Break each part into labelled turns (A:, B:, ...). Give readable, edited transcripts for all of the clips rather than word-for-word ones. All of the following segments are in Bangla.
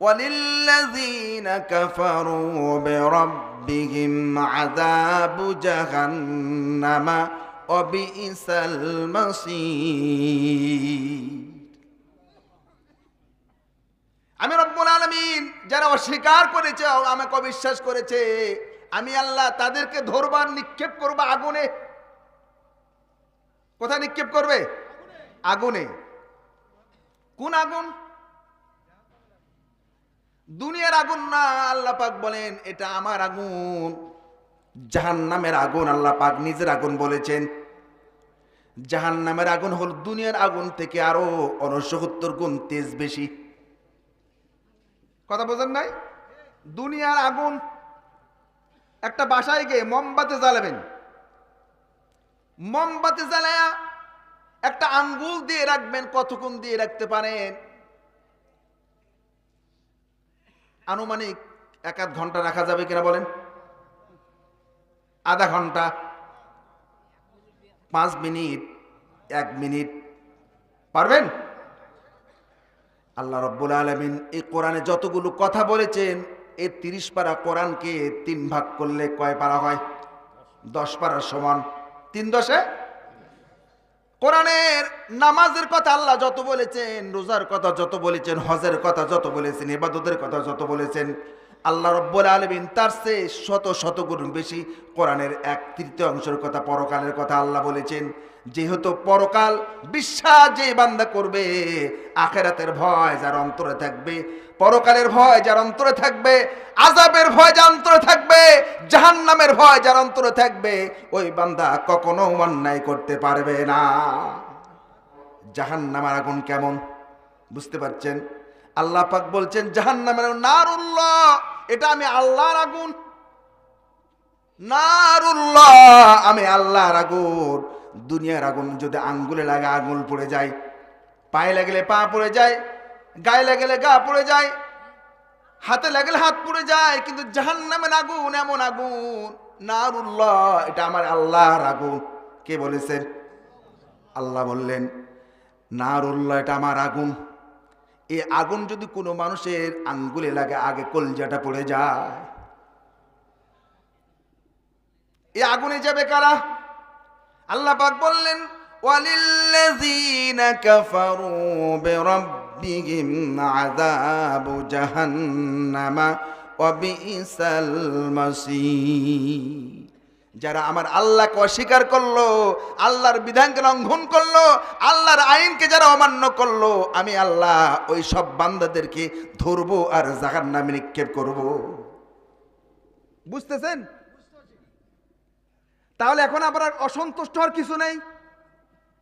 A: ওয়ালিল্লাযীনা কাফারু বিরাব্বিহিম আযাবু জাহান্নামা ওয়া বিইসাল মাসীর। আমি রব্বুল আলামিন যারা অস্বীকার করেছে, আমাকে অবিশ্বাস করেছে, আমি আল্লাহ তাদেরকে ধরবার নিক্ষেপ করব আগুনে। কোথায় নিক্ষেপ করবে? আগুনে। কোন আগুন? দুনিয়ার আগুন না, আল্লাহ পাক বলেন এটা আমার আগুন, জাহান্নামের আগুন। আল্লাহ পাক নিজের আগুন বলেছেন। জাহান্নামের আগুন হল দুনিয়ার আগুন থেকে আরো 69 গুণ তেজ বেশি। কথা বোঝেন নাই? দুনিয়ার আগুন, একটা বাসায় গিয়ে মোমবাতি জ্বালাবেন, মোমবাতি জ্বালায়া একটা আঙ্গুল দিয়ে রাখবেন, কতক্ষণ দিয়ে রাখতে পারেন? আনুমানিক 1-1.5 ঘন্টা রাখা যাবে কিনা বলেন? আধা ঘন্টা, 5 মিনিট, 1 মিনিট পারবেন? আল্লাহ রাব্বুল আলামিন এই কোরআনে যতগুলো কথা বলেছেন, এই 30 পারা কোরআনকে 3 ভাগ করলে কয় পারা হয়? 10 পারার সমান। 3×10। কোরআনের নামাজের কথা আল্লাহ যত বলেছেন, রোজার কথা যত বলেছেন, হজের কথা যত বলেছেন, ইবাদতের কথা যত বলেছেন, আল্লাহ রাব্বুল আলামিন তার চেয়ে শত গুণ বেশি কোরআনের 1/3 কথা, পরকালের কথা আল্লাহ বলেছেন। যেহেতু পরকাল বিশ্বাস যে বান্দা করবে, আখিরাতের ভয় যার অন্তরে থাকবে, পরকালের ভয় যার অন্তরে থাকবে, আযাবের ভয় যার অন্তরে থাকবে, জাহান্নামের ভয় যার অন্তরে থাকবে, ওই বান্দা কখনো অন্যায় করতে পারবে না। জাহান্নামের আগুন কেমন বুঝতে পারছেন? আল্লাহ পাক বলছেন জাহান্নামের নারুল্লাহ, এটা আমি আল্লাহর আগুন। নারুল্লাহ, আমি আল্লাহর আগুন। দুনিয়ার আগুন যদি আঙ্গুলে লাগে আঙ্গুল পড়ে যায়, পায়ে লাগলে পা পড়ে যায়, গায়ে লাগলে গা পড়ে যায়, হাতে লাগলে হাত পড়ে যায়, কিন্তু জাহান্নামের আগুন এমন আগুন, নারুল্লাহ, এটা আমার আল্লাহর আগুন। কে বলেছেন? আল্লাহ বললেন নারুল্লাহ, এটা আমার আগুন। এই আগুন যদি কোনো মানুষের আঙ্গুলে লাগে, আগে কলজাটা পড়ে যায়। এই আগুনে যাবে কারা? আল্লাহ পাক বললেন ওয়ালিল্লাযীনা কাফারু বিরাব্বিহিম আযাবু জাহান্নামা ওয়া বিইসাল মাসীর। যারা আমার আল্লাহকে অস্বীকার করলো, আল্লাহর বিধানকে লঙ্ঘন করলো, আল্লাহর আইনকে যারা অমান্য করলো, আমি আল্লাহ ওই সব বান্দাদেরকে ধরবো আর জাহান্নামে নিক্ষেপ করব। বুঝতেছেন? তাহলে এখন আবার অসন্তুষ্ট হওয়ার কিছু নেই,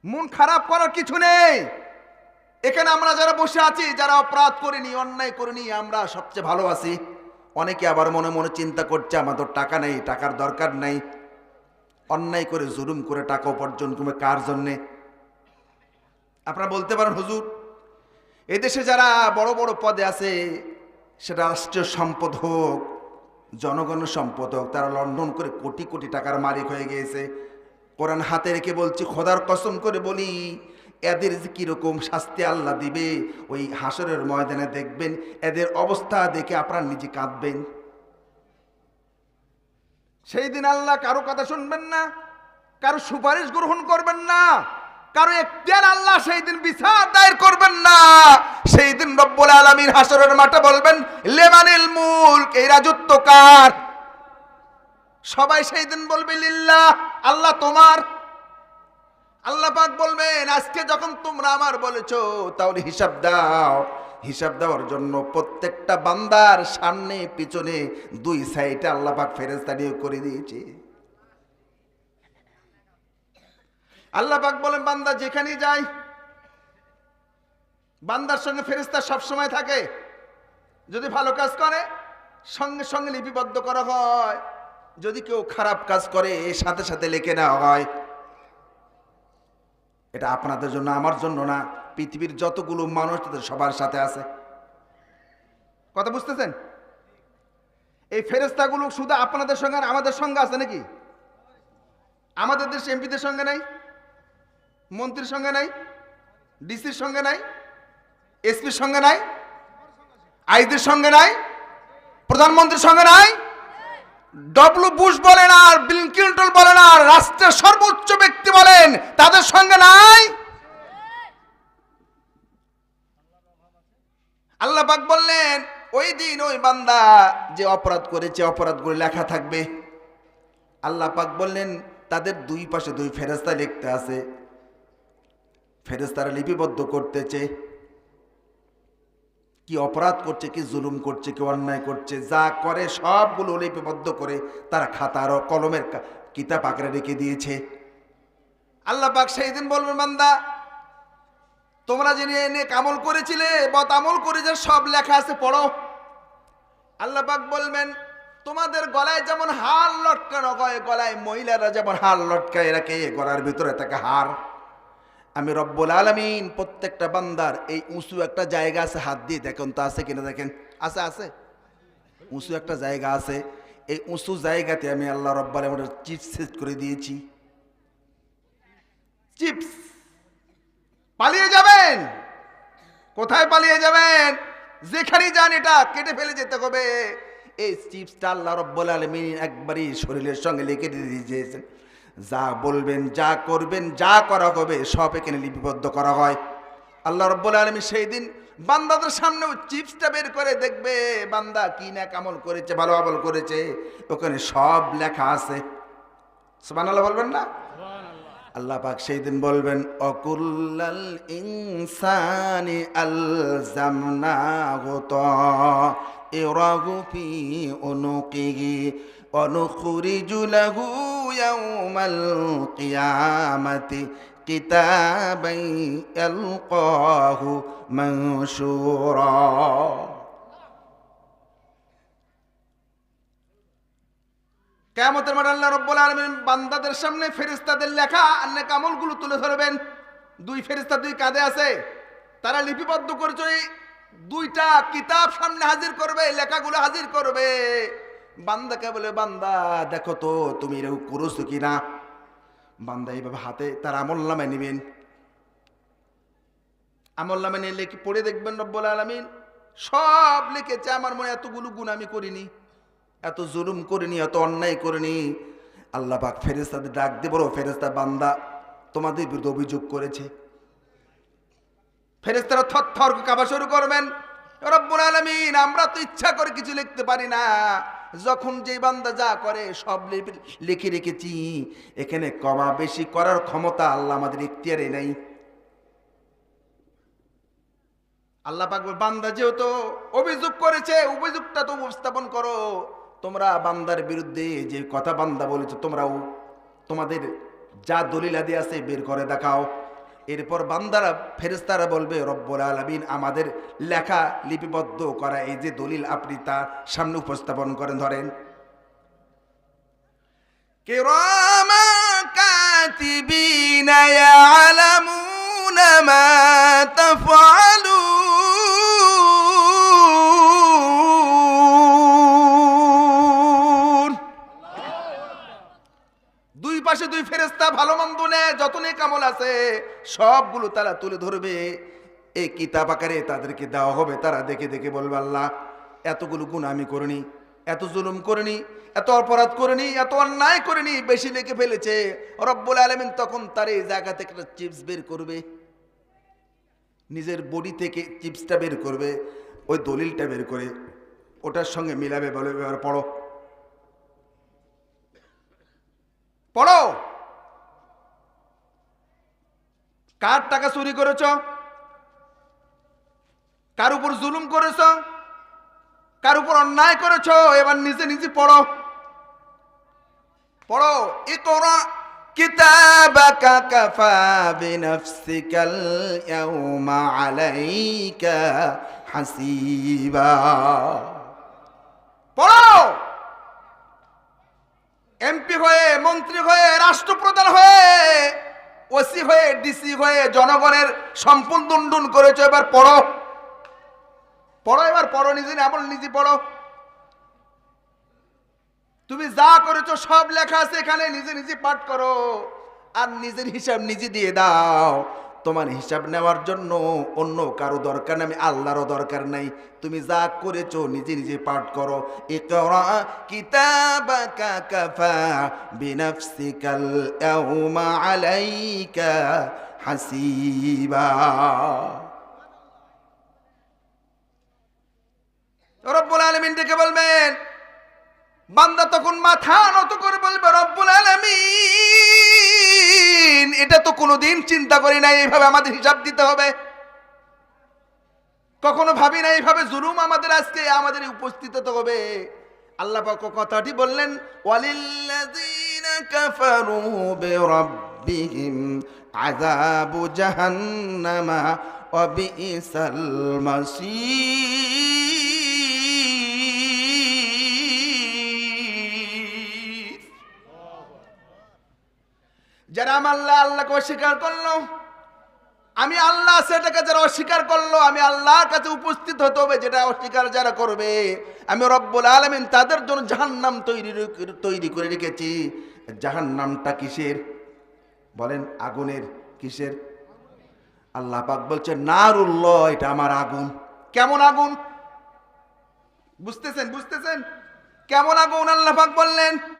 A: মন খারাপ করার কিছু নেই। এখানে আমরা যারা বসে আছি, যারা অপরাধ করিনি, অন্যায় করিনি, আমরা সবচেয়ে ভালো আছি। অনেকে আবার মনে মনে চিন্তা করছে আমাদের টাকা নেই, টাকার দরকার নাই, অন্যায় করে জুলুম করে টাকা উপার্জন করবে কার জন্যে? আপনারা বলতে পারেন হুজুর, এদেশে যারা বড় বড় পদে আছে, সেটা রাষ্ট্রীয় সম্পদ হোক, জনগণের সম্পদ হোক, তারা লন্ডন করে কোটি কোটি টাকার মালিক হয়ে গিয়েছে। কোরআন হাতে রেখে বলছি, খোদার কসম করে বলি, এদের যে কিরকম শাস্তি আল্লাহ দিবে, ওই হাসরের ময়দানে দেখবেন। এদের অবস্থা দেখে আপনারা নিজে কাঁদবেন। সেই দিন আল্লাহ কারো কথা শুনবেন না, কারো সুপারিশ গ্রহণ করবেন না, কারো এখতিয়ার আল্লাহ সেই দিন বিচার দায়ের করবেন না। সেই দিন রব্বুল আলামিন হাসরের মাঠে বলবেন লিমানিল মুলক, এই রাজত্ব কার? সবাই সেই দিন বলবে লিল্লাহ, আল্লাহ তোমার। আল্লাহ পাক বলবেন আজকে যখন তোমরা আমার বলেছো, তাহলে হিসাব দাও। হিসাব দেওয়ার জন্য প্রত্যেকটা বান্দার সামনে পিছনে 2 সাইডে আল্লাহ পাক ফেরেশতা নিয়োগ করে দিয়েছে। আল্লাহ পাক বলেন বান্দা যেখানেই যায়, বান্দার সঙ্গে ফেরেশতা সব সময় থাকে। যদি ভালো কাজ করে সঙ্গে সঙ্গে লিপিবদ্ধ করা হয়, যদি কেউ খারাপ কাজ করে সাথে সাথে লিখে নেওয়া হয়। এটা আপনাদের জন্য, আমার জন্য না, পৃথিবীর যতগুলো মানুষ তাদের সবার সাথে আছে। কথা বুঝতেছেন? এই ফেরেশতাগুলো শুধু আপনাদের সঙ্গে আর আমাদের সঙ্গে আছে নাকি? আমাদের দেশ এমপিদের সঙ্গে নাই, মন্ত্রীর সঙ্গে নাই, ডিসির সঙ্গে নাই, এসপির সঙ্গে নাই, আইদের সঙ্গে নাই, প্রধানমন্ত্রীর সঙ্গে নাই, ডব্লিউ বুশ বলেন আর বিল ক্লিন্টন বলেন আর রাষ্ট্রের সর্বোচ্চ ব্যক্তি বলেন, তাদের সঙ্গে নাই। আল্লাহ পাক বললেন ওই দিন ওই বান্দা যে অপরাধ করেছে অপরাধগুলো লেখা থাকবে। আল্লাহ পাক বললেন তাদের দুই পাশে দুই ফেরেশতা লিখতে আছে, ফেরেশতারা লিপিবদ্ধ করতেছে কি অপরাধ করছে, কি জুলুম করছে, কি অন্যায় করছে, যা করে সবগুলো লিপিবদ্ধ করে তারা খাতার ও কলমের কিতাব আকারে রেখে দিয়েছে। আল্লাহ পাক সেই দিন বলবেন বান্দা তোমরা যে এনে আমল করেছিলে বদ আমল করেছে সব লেখা আছে পড়ো। আল্লাহ পাক বলবেন তোমাদের গলায় যেমন হার লটকানো হয়, গলায় মহিলারা যেমন হার লটকায় রাখে গলার ভিতরে থাকে হার, আমি রব্বুল আলামিন প্রত্যেকটা বান্দার এই উঁচু একটা জায়গা আছে, হাত দিয়ে দেখুন তো আছে কিনা, দেখেন আছে, আছে উঁচু একটা জায়গা আছে, এই উঁচু জায়গাতে আমি আল্লাহ রব্বুল আলামিনের চিপস সেট করে দিয়েছি। চিপস পালিয়ে যাবেন, কোথায় পালিয়ে যাবেন, যেখানে যান এটা কেটে ফেলে যেতে হবে। এই চিপসটা আল্লাহ রব্বুল আলামিন একবারই শরীরের সঙ্গে লিখে দিয়ে দিয়েছেন, যা বলবেন যা করবেন যা করা হবে সব এখানে লিপিবদ্ধ করা হয়। আল্লাহ রাব্বুল আলামিন সেই দিন বান্দাদের সামনেও চিপসটা বের করে দেখবে বান্দা কি না আমল করেছে, ভালো আমল করেছে, ওখানে সব লেখা আছে। সুবহানাল্লাহ বলবেন না? আল্লাহ পাক সেই দিন বলবেন অকুল্লাল ইনসানি আলজামনাহু তাইরাহু ফি উনুকিহি অনুখরিজু লাহু ইয়াউমাল কিয়ামাতি কিতাবান ইয়ালকাহু মানশুরা। কিয়ামতের মাঠে আল্লাহ রাব্বুল আলামিন বান্দাদের সামনে ফেরেশতাদের লেখা নেক আমলগুলো তুলে ধরবেন। দুই ফেরেশতা দুই কাঁধে আছে, তারা লিপিবদ্ধ করেছে, দুইটা কিতাব সামনে হাজির করবে, লেখাগুলো হাজির করবে। বান্দাকে বলে বান্দা দেখো তো তুমি এরকম করেছো কিনা। বান্দা এইভাবে হাতে তার আমলনামায় নেবেন, আমলনামায় নিয়ে লিখে পড়ে দেখবেন রব্বুল আলামিন সব লিখেছে আমার মনে এতগুলো গুণ আমি করিনি, এত জুলুম করিনি, এত অন্যায় করিনি। আল্লাহ পাক ফেরেশতাদের ডাক দিয়ে বলো ফেরেশতা বান্দা তোমাদের বিরুদ্ধে অভিযোগ করেছে। ফেরেশতারা থরথর কাঁপা শুরু করবেন, রব্বুল আলামিন আমরা তো ইচ্ছা করে কিছু লিখতে পারি না, যখন যে বান্দা যা করে সব লিখে রেখেছি, এখানে কমা বেশি করার ক্ষমতা আল্লাহ আমাদের ইখতিয়ারে নেই। আল্লাহ পাক বান্দা যেহেতু অভিযোগ করেছে অভিযোগটা তো উপস্থাপন করো, তোমরা বান্দার বিরুদ্ধে যে কথা বান্দা বলেছে তোমরাও তোমাদের যা দলিল আদি আছে বের করে দেখাও। এরপর বান্দারা ফেরেশতারা বলবে রব্বুল আলামিন আমাদের লেখা লিপিবদ্ধ করা এই যে দলিল আপনি তার সামনে উপস্থাপন করেন। ধরেন কিরামা কাতিবিনা ইয়ালামুনা মা তাফআলুন। দুই পাশে দুই ফেরেশতা ভালো মন্দ নেয় যত নেক আমল আছে সবগুলো তারা তুলে ধরবে, এই কিতাব আকারে তাদেরকে দেওয়া হবে। তারা দেখে দেখে বলবে আল্লাহ এতগুলো গুণ আমি করিনি, এত জুলুম করিনি, এত অপরাধ করিনি, এত অন্যায় করিনি, বেশি লিখে ফেলেছে। রব্বুল আলামিন তখন তার এই জায়গা থেকে একটা চিপস বের করবে, নিজের বডি থেকে চিপসটা বের করবে, ওই দলিলটা বের করে ওটার সঙ্গে মিলাবে, বলে এবার পড়ো পড়ো, কার টাকা চুরি করেছ, কার উপর জুলুম করেছ, কার উপর অন্যায় করেছ, এবার নিজে নিজে পড়ো পড়ো। ইকরা কিতাবাকা কাফা বিনাফসিকাল ইয়াউমা আলাইকা হাসিবা। পড়ো, এমপি হয়ে, মন্ত্রী হয়ে, রাষ্ট্রপ্রধান হয়ে, ওসি হয়ে, ডিসি হয়ে জনগণের সম্পদ দুন্ডুন করেছো, এবার পড়ো পড়ো, এবার পড়ো, নিজে আমল নিজে পড়ো। তুমি যা করেছো সব লেখা আছে এখানে, নিজে নিজে পাঠ করো আর নিজের হিসাব নিজে দিয়ে দাও। তোমার হিসাব নেওয়ার জন্য অন্য কারো দরকার নেই, আমি আল্লাহরও দরকার নাই। তুমি যা করেছো নিজে নিজে পাঠ করো। ইকরা কিতাবাকা কাফা বিনাফসিকাল ইয়াউমা আলাইকা হাসিবা। রব্বুল আলামিন ডেকে বলবেন, বান্দা তখন মাথা নত করে বলবে, রব্বুল আলামিন এটা তো কোনোদিন চিন্তা করি নাই এইভাবে আমাদের হিসাব দিতে হবে, কখনো ভাবি না এইভাবে জুলুম আমাদের আজকে আমাদের উপস্থিত তো হবে। আল্লাহ পাক কথাটি বললেন, ওয়ালিল্লাযীনা কাফারু বিরাব্বিহিম আযাবু জাহান্নামা ওয়া বিইসাল মাসীর। যারা আল্লাহকে অস্বীকার করলো, আমি আল্লাহ সেটাকে যারা অস্বীকার করলো, আমি আল্লাহর কাছে উপস্থিত হতে হবে। যেটা অস্বীকার যারা করবে, আমি রব্বুল আলামিন তাদের জন্য জাহান্নাম তৈরি করে রেখেছি। জাহান্নামটা কিসের বলেন? আগুনের। কিসের? আল্লাহ পাক বলছে নারুল্লাহ, এটা আমার আগুন। কেমন আগুন? বুঝতেছেন? কেমন আগুন আল্লাহ পাক বললেন?